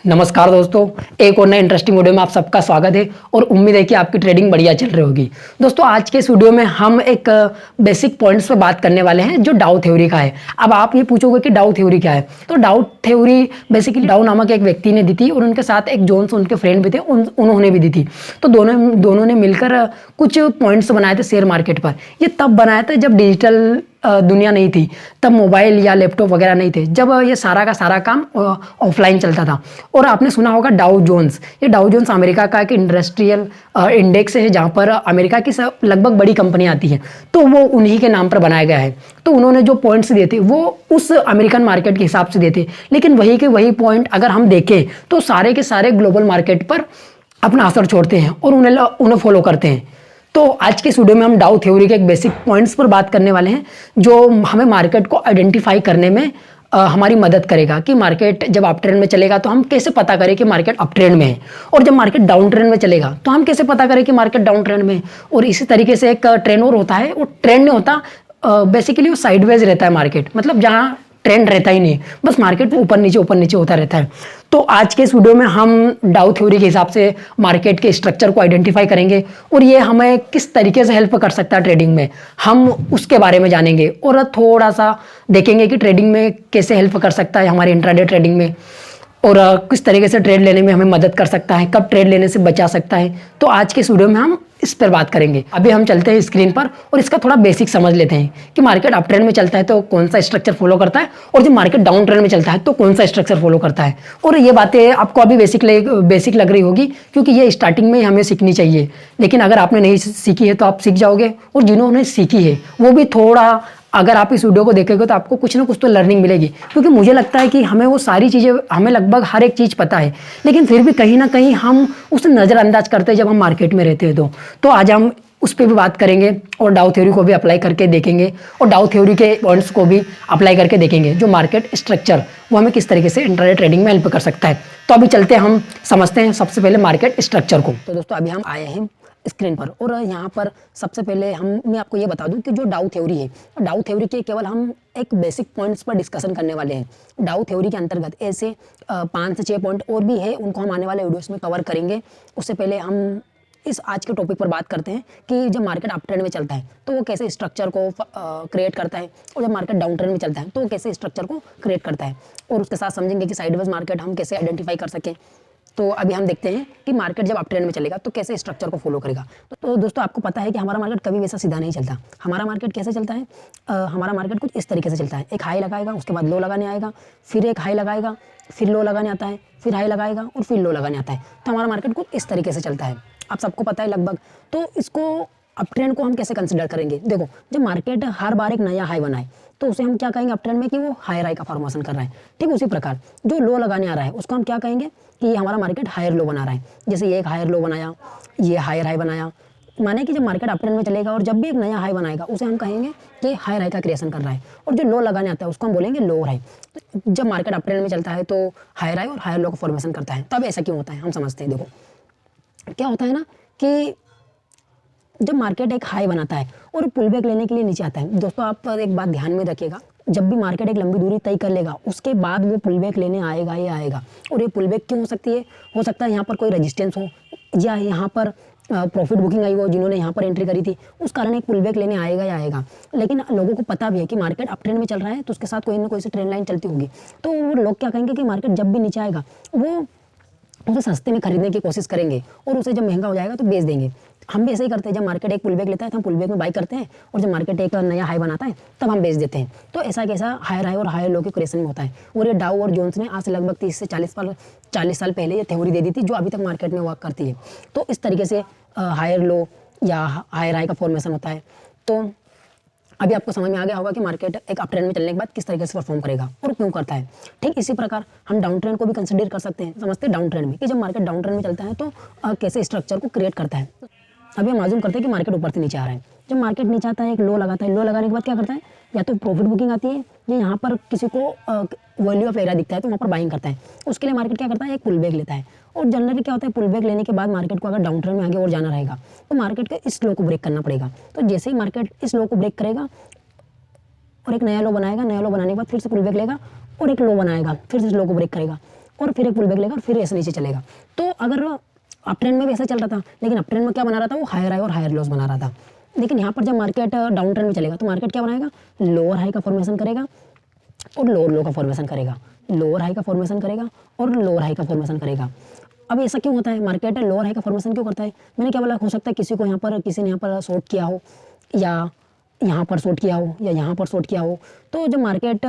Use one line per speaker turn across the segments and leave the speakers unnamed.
नमस्कार दोस्तों, एक और नए इंटरेस्टिंग वीडियो में आप सबका स्वागत है और उम्मीद है कि आपकी ट्रेडिंग बढ़िया चल रही होगी। दोस्तों, आज के इस वीडियो में हम एक बेसिक पॉइंट्स पे बात करने वाले हैं जो डाउ थ्योरी का है। अब आप ये पूछोगे कि डाउ थ्योरी क्या है, तो डाउ थ्योरी बेसिकली डाउ नामक एक व्यक्ति ने दी थी और उनके साथ एक जोन्स उनके फ्रेंड भी थे, उन्होंने भी दी थी। तो दोनों ने मिलकर कुछ पॉइंट्स बनाए थे शेयर मार्केट पर। ये तब बनाया था जब डिजिटल दुनिया नहीं थी, तब मोबाइल या लैपटॉप वगैरह नहीं थे, जब ये सारा का सारा काम ऑफलाइन चलता था। और आपने सुना होगा डाउ जोन्स। ये डाउ जोन्स अमेरिका का एक इंडस्ट्रियल इंडेक्स है जहाँ पर अमेरिका की सब लगभग बड़ी कंपनी आती है, तो वो उन्हीं के नाम पर बनाया गया है। तो उन्होंने जो पॉइंट्स दिए थे वो उस अमेरिकन मार्केट के हिसाब से दिए थे, लेकिन वही के वही पॉइंट अगर हम देखें तो सारे के सारे ग्लोबल मार्केट पर अपना असर छोड़ते हैं और उन्हें फॉलो करते हैं। तो आज के इस वीडियो में हम डाउ थ्योरी के एक बेसिक पॉइंट्स पर बात करने वाले हैं जो हमें मार्केट को आइडेंटिफाई करने में हमारी मदद करेगा कि मार्केट जब अप ट्रेंड में चलेगा तो हम कैसे पता करें कि मार्केट अप ट्रेंड में है, और जब मार्केट डाउन ट्रेंड में चलेगा तो हम कैसे पता करें कि मार्केट डाउन ट्रेंड में है। और इसी तरीके से एक ट्रेंड और होता है, वो ट्रेंड नहीं होता, बेसिकली वो साइडवेज रहता है मार्केट, मतलब जहाँ ट्रेंड रहता ही नहीं, बस मार्केट ऊपर नीचे होता रहता है। तो आज के इस वीडियो में हम डाउ थ्योरी के हिसाब से मार्केट के स्ट्रक्चर को आइडेंटिफाई करेंगे और ये हमें किस तरीके से हेल्प कर सकता है ट्रेडिंग में, हम उसके बारे में जानेंगे और थोड़ा सा देखेंगे कि ट्रेडिंग में कैसे हेल्प कर सकता है हमारे इंट्राडे ट्रेडिंग में, और किस तरीके से ट्रेड लेने में हमें मदद कर सकता है, कब ट्रेड लेने से बचा सकता है। तो आज के इस वीडियो में हम इस पर बात करेंगे। अभी हम चलते हैं स्क्रीन पर और इसका थोड़ा बेसिक समझ लेते हैं कि मार्केट अप ट्रेंड में चलता है तो कौन सा स्ट्रक्चर फॉलो करता है, और जब मार्केट डाउन ट्रेंड में चलता है तो कौन सा स्ट्रक्चर फॉलो करता है। और ये बातें आपको अभी बेसिक लग रही होगी क्योंकि ये स्टार्टिंग में हमें सीखनी चाहिए, लेकिन अगर आपने नहीं सीखी है तो आप सीख जाओगे, और जिन्होंने सीखी है वो भी थोड़ा, अगर आप इस वीडियो को देखेंगे तो आपको कुछ ना कुछ तो लर्निंग मिलेगी। क्योंकि मुझे लगता है कि हमें वो सारी चीज़ें, हमें लगभग हर एक चीज़ पता है, लेकिन फिर भी कहीं ना कहीं हम उसे नज़रअंदाज करते हैं जब हम मार्केट में रहते हैं। तो आज हम उस पर भी बात करेंगे और डाउ थ्योरी को भी अप्लाई करके देखेंगे, और डाउ थ्योरी के पॉइंट्स को भी अप्लाई करके देखेंगे जो मार्केट स्ट्रक्चर वो हमें किस तरीके से इंट्राडे ट्रेडिंग में हेल्प कर सकता है। तो अभी चलते हैं, हम समझते हैं सबसे पहले मार्केट स्ट्रक्चर को। तो दोस्तों, अभी हम आए हैं स्क्रीन पर, और यहाँ पर सबसे पहले मैं आपको ये बता दूं कि जो डाउ थ्योरी है, डाउ थ्योरी के केवल हम एक बेसिक पॉइंट्स पर डिस्कशन करने वाले हैं। डाउ थ्योरी के अंतर्गत ऐसे 5 से 6 पॉइंट और भी है, उनको हम आने वाले वीडियोस में कवर करेंगे। उससे पहले हम इस आज के टॉपिक पर बात करते हैं कि जब मार्केट अप ट्रेंड में चलता है तो वो कैसे स्ट्रक्चर को क्रिएट करता है, और जब मार्केट डाउन ट्रेंड में चलता है तो वो कैसे स्ट्रक्चर को क्रिएट करता है, और उसके साथ समझेंगे कि साइडवेज मार्केट हम कैसे आइडेंटिफाई कर सकें। तो अभी हम देखते हैं कि मार्केट जब अप ट्रेंड में चलेगा तो कैसे स्ट्रक्चर को फॉलो करेगा। तो दोस्तों, आपको पता है कि हमारा मार्केट कभी वैसा सीधा नहीं चलता। हमारा मार्केट कैसे चलता है, हमारा मार्केट कुछ इस तरीके से चलता है। एक हाई लगाएगा, उसके बाद लो लगाने आएगा, फिर एक हाई लगाएगा, फिर लो लगाने आता है, फिर हाई लगाएगा और फिर लो लगाने आता है। तो हमारा मार्केट कुछ इस तरीके से चलता है, आप सबको पता है लगभग। तो इसको अप ट्रेंड को हम कैसे कंसिडर करेंगे, देखो, जब मार्केट हर बार एक नया हाई बनाए तो उसे हम क्या कहेंगे अप ट्रेंड में, कि वो हायर हाई का फॉर्मेशन कर रहा है। ठीक उसी प्रकार जो लो लगाने आ रहा है उसको हम क्या कहेंगे कि हमारा मार्केट हायर लो बना रहा है। जैसे ये एक हायर लो बनाया, ये हायर हाई बनाया, माने कि जब मार्केट अप ट्रेंड में चलेगा और जब भी एक नया हाई बनाएगा उसे हम कहेंगे कि हायर हाई का क्रिएशन कर रहा है, और जो लो लगाने आता है उसको हम बोलेंगे लोअर हाई। जब मार्केट अप ट्रेंड में चलता है तो हायर हाई और हायर लो का फॉर्मेशन करता है। तब ऐसा क्यों होता है हम समझते हैं। देखो क्या होता है ना कि जब मार्केट एक हाई बनाता है और पुल बैक लेने के लिए नीचे आता है, दोस्तों आप एक बात ध्यान में रखिएगा, जब भी मार्केट एक लंबी दूरी तय कर लेगा उसके बाद वो पुल बैक लेने आएगा ही आएगा। और ये पुल बैक क्यों हो सकती है, हो सकता है यहाँ पर कोई रेजिस्टेंस हो, या यहाँ पर प्रॉफिट बुकिंग आई हो जिन्होंने यहाँ पर एंट्री करी थी, उस कारण एक पुल बैक लेने आएगा ही आएगा। लेकिन लोगों को पता भी है कि मार्केट अप ट्रेंड में चल रहा है तो उसके साथ कोई ना कोई सी ट्रेंड लाइन चलती होगी। तो वो लोग क्या कहेंगे कि मार्केट जब भी नीचे आएगा वो उसे सस्ते में खरीदने की कोशिश करेंगे, और उसे जब महंगा हो जाएगा तो बेच देंगे। हम भी ऐसे ही करते हैं, जब मार्केट एक पुल बैक लेता है तो हम पुल बैक में बाई करते हैं, और जब मार्केट एक नया हाई बनाता है तब हम बेच देते हैं। तो ऐसा कैसा हायर हाई और हायर लो के क्रिएशन में होता है। और ये डाउ और जोन्स ने आज से लगभग 30 से 40 साल पहले ये थ्योरी दे दी थी जो अभी तक मार्केट में वर्क करती है। तो इस तरीके से हायर लो या हायर हाई का फॉर्मेशन होता है। तो अभी आपको समझ में आ गया होगा कि मार्केट एक अप ट्रेंड में चलने के बाद किस तरीके से परफॉर्म करेगा और क्यों करता है। ठीक इसी प्रकार हम डाउन ट्रेंड को भी कंसिडर कर सकते हैं, समझते हैं डाउन ट्रेंड में कि जब मार्केट डाउन ट्रेंड में चलता है तो कैसे स्ट्रक्चर को क्रिएट करता है। अभी हम मालूम करते हैं कि मार्केट ऊपर से नीचे आ रहा है। जब मार्केट नीचे आता है एक लो लगाता है, लो लगाने के बाद क्या करता है, या तो प्रॉफिट बुकिंग आती है या यहाँ पर किसी को वैल्यू ऑफ एरिया दिखता है तो वहाँ पर बाइंग करता है। उसके लिए मार्केट क्या करता है, एक पुल बैक लेता है। और जनरली क्या होता है, पुल बैक लेने के बाद मार्केट को अगर डाउन ट्रेंड में आगे और जाना रहेगा तो मार्केट के इस लो को ब्रेक करना पड़ेगा। तो जैसे ही मार्केट इस लो को ब्रेक करेगा और एक नया लो बनाएगा, नया लो बनाने के बाद फिर से पुल बैक लेगा और एक लो बनाएगा, फिर से इस लो को ब्रेक करेगा। और फिर एक पुल बैक लेगा और फिर ऐसे नीचे चलेगा। तो अगर अप ट्रेंड में भी ऐसा चल रहा था, लेकिन अप ट्रेंड में क्या बना रहा था, वो हायर हाई और हायर लॉस बना रहा था। लेकिन यहाँ पर जब मार्केट डाउन ट्रेंड में चलेगा तो मार्केट क्या बनाएगा, लोअर हाई का फॉर्मेशन करेगा और लोअर लो का फॉर्मेशन करेगा, लोअर हाई का फॉर्मेशन करेगा और लोअर हाई का फॉर्मेशन करेगा। अब ऐसा क्यों होता है, मार्केट लोअर हाई का फॉर्मेशन क्यों करता है? मैंने क्या बोला, हो सकता है किसी को यहाँ पर, किसी ने यहाँ पर शॉर्ट किया हो, या यहाँ पर शॉर्ट किया हो, या यहाँ पर शॉर्ट किया हो। तो जब मार्केट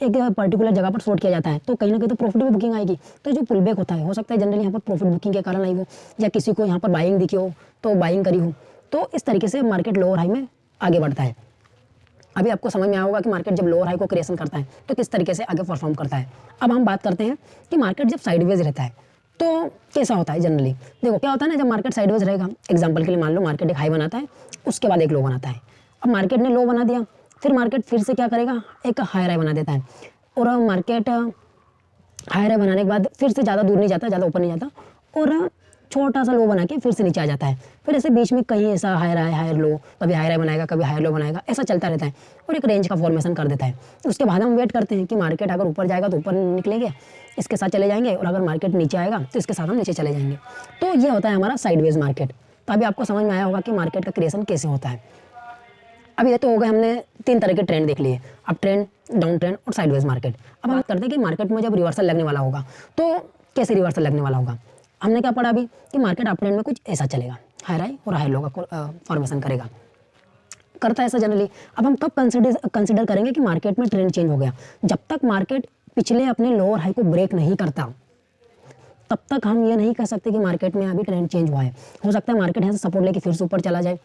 एक पर्टिकुलर जगह पर शॉर्ट किया जाता है तो कहीं ना कहीं तो प्रॉफिट में बुकिंग आएगी। तो जो पुल बैक होता है, हो सकता है जनरली यहाँ पर प्रॉफिट बुकिंग के कारण आई हो, या किसी को यहाँ पर बाइंग दिखी हो तो बाइंग करी हो। तो इस तरीके से मार्केट लोअर हाई में आगे बढ़ता है। अभी आपको समझ में आया होगा कि मार्केट जब लोअर हाई को क्रिएशन करता है तो किस तरीके से आगे परफॉर्म करता है। अब हम बात करते हैं कि मार्केट जब साइडवेज रहता है तो कैसा होता है जनरली। देखो क्या होता है ना, जब मार्केट साइडवेज रहेगा, एग्जांपल के लिए मान लो मार्केट एक हाई बनाता है, उसके बाद एक लो बनाता है। अब मार्केट ने लो बना दिया, फिर मार्केट फिर से क्या करेगा, एक हायर हाई बना देता है, और मार्केट हायर हाई बनाने के बाद फिर से ज़्यादा दूर नहीं जाता, ज़्यादा ऊपर नहीं जाता, और छोटा सा लो बना के फिर से नीचे आ जाता है। फिर ऐसे बीच में कहीं ऐसा हायर हाई हायर लो, कभी हायर हाई बनाएगा, कभी हायर लो बनाएगा, ऐसा चलता रहता है और एक रेंज का फॉर्मेशन कर देता है। उसके बाद हम वेट करते हैं कि मार्केट अगर ऊपर जाएगा तो ऊपर निकलेंगे, इसके साथ चले जाएंगे, और अगर मार्केट नीचे आएगा तो इसके साथ हम नीचे चले जाएंगे। तो ये होता है हमारा साइडवेज मार्केट। तो अभी आपको समझ में आया होगा कि मार्केट का क्रिएशन कैसे होता है। अब ये तो हो गए, हमने 3 तरह के ट्रेंड देख लिए, अप ट्रेंड, डाउन ट्रेंड और साइडवेज मार्केट। अब हम बात करते हैं कि मार्केट में जब रिवर्सल लगने वाला होगा तो कैसे रिवर्सल लगने वाला होगा। हमने क्या पढ़ा अभी कि मार्केट अप ट्रेंड में कुछ ऐसा चलेगा, हाई हाई और हाई लो का फॉर्मेशन करेगा, करता है ऐसा जनरली। अब हम कब कंसिडर करेंगे कि मार्केट में ट्रेंड चेंज हो गया, जब तक मार्केट पिछले अपने लोअर हाई को ब्रेक नहीं करता तब तक हम ये नहीं कह सकते कि मार्केट में अभी ट्रेंड चेंज हुआ है। हो सकता है मार्केट यहाँ से सपोर्ट लेके फिर से ऊपर चला जाए,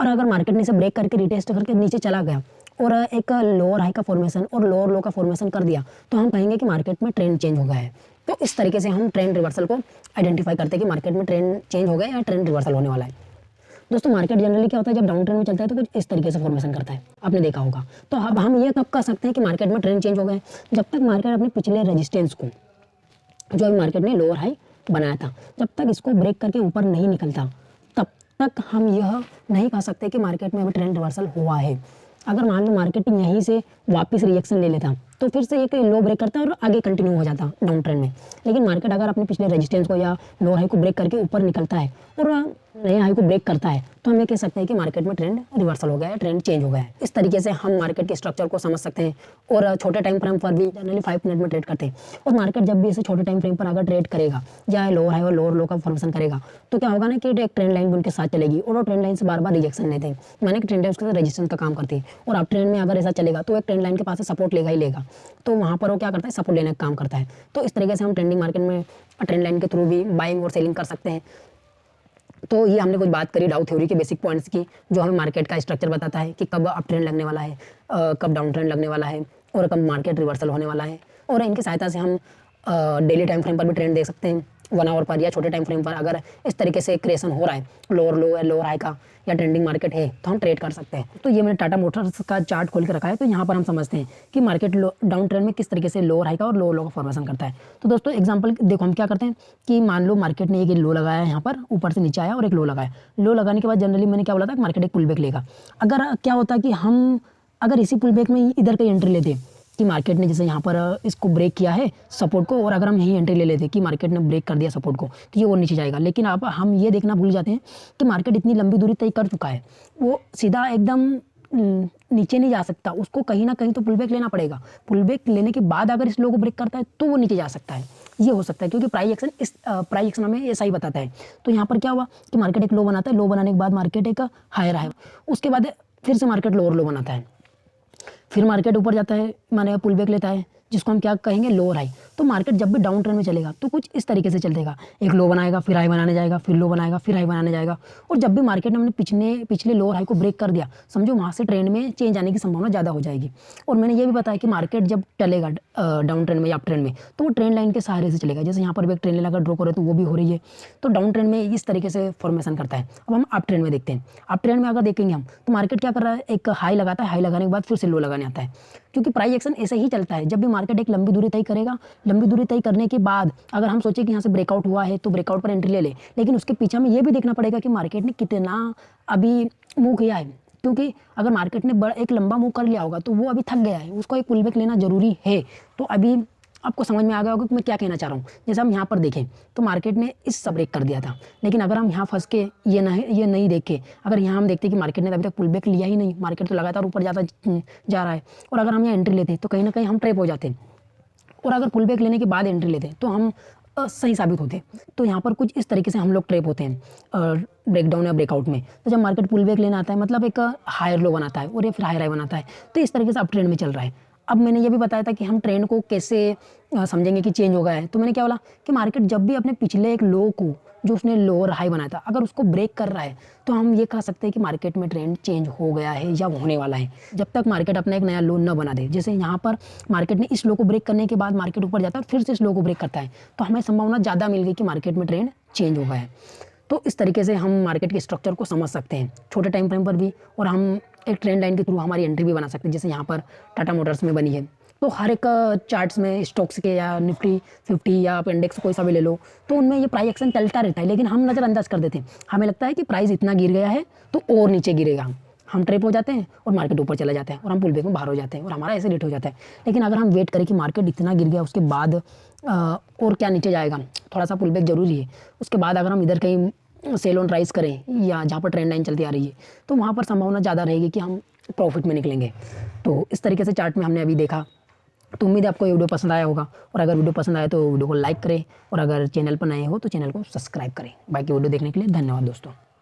और अगर मार्केट ने इसे ब्रेक करके रिटेस्ट करके नीचे चला गया और एक लोअर हाई का फॉर्मेशन और लोअर लो का फॉर्मेशन कर दिया तो हम कहेंगे कि मार्केट में ट्रेंड चेंज हो गया है। तो इस तरीके से हम ट्रेंड रिवर्सल को आइडेंटिफाई करते हैं कि मार्केट में ट्रेंड चेंज हो गया या ट्रेंड रिवर्सल होने वाला है। दोस्तों मार्केट जनरली क्या होता है, जब डाउन ट्रेंड में चलता है तो कुछ इस तरीके से फॉर्मेशन करता है, आपने देखा होगा। तो अब हम ये कब कह सकते हैं कि मार्केट में ट्रेंड चेंज हो गया, जब तक मार्केट अपने पिछले रेजिस्टेंस को, जो अभी मार्केट ने लोअर हाई बनाया था, जब तक इसको ब्रेक करके ऊपर नहीं निकलता तब तक हम यह नहीं कह सकते कि मार्केट में अभी ट्रेंड रिवर्सल हुआ है। अगर मान लो मार्केट यहीं से वापस रिएक्शन ले लेता तो फिर से एक लो ब्रेक करता और आगे कंटिन्यू हो जाता डाउन ट्रेंड में। लेकिन मार्केट अगर अपने पिछले रेजिस्टेंस को या लोअर हाई को ब्रेक करके ऊपर निकलता है और नए हाई को ब्रेक करता है तो हम ये कह सकते हैं कि मार्केट में ट्रेंड रिवर्सल हो गया है, ट्रेंड चेंज हो गया है। इस तरीके से हम मार्केट के स्ट्रक्चर को समझ सकते हैं और छोटे टाइम फ्रेम पर भी जनरली 5 मिनट में ट्रेड करते हैं। और मार्केट जब भी ऐसे छोटे टाइम फ्रेम पर अगर ट्रेड करेगा या लोअर हाई और लोअर लो का फॉर्मेशन करेगा तो क्या होगा ना कि एक ट्रेंड लाइन उनके साथ चलेगी और वो ट्रेंड लाइन से बार बार रिजेक्शन लेते हैं, माने कि ट्रेंड लाइन उसके साथ रेजिस्टेंस का काम करती है। और अब ट्रेंड में अगर ऐसा चलेगा तो एक ट्रेंड लाइन के पास से सपोर्ट लेगा ही लेगा, तो वहाँ पर वो क्या करता है, सपोर्ट लेने का काम करता है। तो इस तरीके से हम ट्रेंडिंग मार्केट में ट्रेंड लाइन के थ्रू भी बाइंग और सेलिंग कर सकते हैं। तो ये हमने कुछ बात करी डाउ थ्योरी के बेसिक पॉइंट्स की, जो हमें मार्केट का स्ट्रक्चर बताता है कि कब अप ट्रेंड लगने वाला है, कब डाउन ट्रेंड लगने वाला है और कब मार्केट रिवर्सल होने वाला है। और इनकी सहायता से हम डेली टाइम फ्रेम पर भी ट्रेंड देख सकते हैं, 1 आवर पर या छोटे टाइम फ्रेम पर अगर इस तरीके से क्रिएशन हो रहा है लोअर लो या लोअर हाई का या ट्रेंडिंग मार्केट है तो हम ट्रेड कर सकते हैं। तो ये मैंने टाटा मोटर्स का चार्ट खोल के रखा है, तो यहाँ पर हम समझते हैं कि मार्केट डाउन ट्रेंड में किस तरीके से लोअर हाई का और लोअर लो का फॉर्मेशन करता है। तो दोस्तों एग्जांपल देखो, हम क्या करते हैं कि मान लो मार्केट ने एक लो लगाया है, यहाँ पर ऊपर से नीचे आया और एक लो लगाया। लो लगाने के बाद जनरली मैंने क्या बोला था कि मार्केट एक पुल बैक लेगा। अगर क्या होता है कि हम अगर इसी पुल बैक में इधर कहीं एंट्री लेते कि मार्केट ने जैसे यहाँ पर इसको ब्रेक किया है सपोर्ट को, और अगर हम यहीं एंट्री ले लेते कि मार्केट ने ब्रेक कर दिया सपोर्ट को तो ये और नीचे जाएगा। लेकिन अब हम ये देखना भूल जाते हैं कि मार्केट इतनी लंबी दूरी तय कर चुका है, वो सीधा एकदम नीचे नहीं जा सकता, उसको कहीं ना कहीं तो पुल बैक लेना पड़ेगा। पुल बैक लेने के बाद अगर इस लो को ब्रेक करता है तो वो नीचे जा सकता है, ये हो सकता है क्योंकि प्राइस एक्शन हमें ऐसा ही बताता है। तो यहाँ पर क्या हुआ कि मार्केट एक लो बनाता है, लो बनाने के बाद मार्केट एक हायर है, उसके बाद फिर से मार्केट लोअर लो बनाता है, फिर मार्केट ऊपर जाता है, माने पुल बैक लेता है, जिसको हम क्या कहेंगे लोअर हाई। तो मार्केट जब भी डाउन ट्रेंड में चलेगा तो कुछ इस तरीके से चलेगा, एक लो बनाएगा फिर हाई बनाने जाएगा, फिर लो बनाएगा फिर हाई बनाने जाएगा। और जब भी मार्केट ने हमने पिछले लोअर हाई को ब्रेक कर दिया, समझो वहाँ से ट्रेंड में चेंज आने की संभावना ज़्यादा हो जाएगी। और मैंने ये भी बताया कि मार्केट जब चलेगा डाउन ट्रेंड में या अप ट्रेंड में तो वो ट्रेंड लाइन के सहारे से चलेगा। जैसे यहाँ पर भी एक ट्रेंड लाइन अगर ड्रॉ करे तो वो भी हो रही है, तो डाउन ट्रेंड में इस तरीके से फॉर्मेशन करता है। अब हम अप ट्रेंड में देखते हैं, अप ट्रेंड में अगर देखेंगे हम तो मार्केट क्या कर रहा है, एक हाई लगाता है, हाई लगाने के बाद फिर से लो लगाने आता है, क्योंकि प्राइस एक्शन ऐसे ही चलता है। जब भी मार्केट एक लंबी दूरी तय करेगा, लंबी दूरी तय करने के बाद अगर हम सोचे कि यहाँ से ब्रेकआउट हुआ है तो ब्रेकआउट पर एंट्री ले ले, लेकिन उसके पीछे में ये भी देखना पड़ेगा कि मार्केट ने कितना अभी मूव किया है, क्योंकि अगर मार्केट ने एक लंबा मूव कर लिया होगा तो वो अभी थक गया है, उसको एक पुल बैक लेना जरूरी है। तो अभी आपको समझ में आ गया होगा कि मैं क्या कहना चाह रहा हूँ। जैसे हम यहाँ पर देखें तो मार्केट ने इस सब ब्रेक कर दिया था, लेकिन अगर हम यहाँ फंस के ये नहीं देख के अगर यहाँ हम देखते कि मार्केट ने अभी तक पुल बैक लिया ही नहीं, मार्केट तो लगातार ऊपर जा रहा है, और अगर हम यहाँ एंट्री लेते तो कहीं ना कहीं हम ट्रैप हो जाते, और अगर पुल बैक लेने के बाद एंट्री लेते तो हम सही साबित होते। तो यहाँ पर कुछ इस तरीके से हम लोग ट्रैप होते हैं ब्रेकडाउन या ब्रेकआउट में। तो जब मार्केट पुल बैक लेना आता है मतलब एक हायर लो बनाता है और ये फिर हायर हाई बनाता है, तो इस तरीके से अब ट्रेंड में चल रहा है। अब मैंने ये भी बताया था कि हम ट्रेंड को कैसे समझेंगे कि चेंज हो गया है। तो मैंने क्या बोला कि मार्केट जब भी अपने पिछले एक लो को जो उसने लोअर हाई बनाया था अगर उसको ब्रेक कर रहा है तो हम ये कह सकते हैं कि मार्केट में ट्रेंड चेंज हो गया है या होने वाला है, जब तक मार्केट अपना एक नया लो न बना दे। जैसे यहाँ पर मार्केट ने इस लो को ब्रेक करने के बाद मार्केट ऊपर जाता है और फिर से इस लो को ब्रेक करता है, तो हमें संभावना ज़्यादा मिल गई कि मार्केट में ट्रेंड चेंज हो गया है। तो इस तरीके से हम मार्केट के स्ट्रक्चर को समझ सकते हैं छोटे टाइम फ्रेम पर भी, और हम एक ट्रेंड लाइन के थ्रू हमारी एंट्री भी बना सकते हैं, जैसे यहाँ पर टाटा मोटर्स में बनी है। तो हर एक चार्ट्स में स्टॉक्स के या निफ्टी 50 या आप इंडेक्स कोई सा भी ले लो तो उनमें ये प्राइस एक्शन चलता रहता है, लेकिन हम नज़रअंदाज कर देते हैं। हमें लगता है कि प्राइस इतना गिर गया है तो और नीचे गिरेगा, हम ट्रैप हो जाते हैं और मार्केट ऊपर चले जाते हैं और हम पुल बैक में बाहर हो जाते हैं और हमारा ऐसे लेट हो जाता है। लेकिन अगर हम वेट करें कि मार्केट इतना गिर गया उसके बाद और क्या नीचे जाएगा, थोड़ा सा पुल बैक जरूरी है, उसके बाद अगर हम इधर कहीं सेल ऑन राइज करें या जहाँ पर ट्रेंड लाइन चलती आ रही है तो वहाँ पर संभावना ज़्यादा रहेगी कि हम प्रॉफिट में निकलेंगे। तो इस तरीके से चार्ट में हमने अभी देखा। तो उम्मीद है आपको ये वीडियो पसंद आया होगा, और अगर वीडियो पसंद आए तो वीडियो को लाइक करें, और अगर चैनल पर नए हो तो चैनल को सब्सक्राइब करें। बाकी वीडियो देखने के लिए धन्यवाद दोस्तों।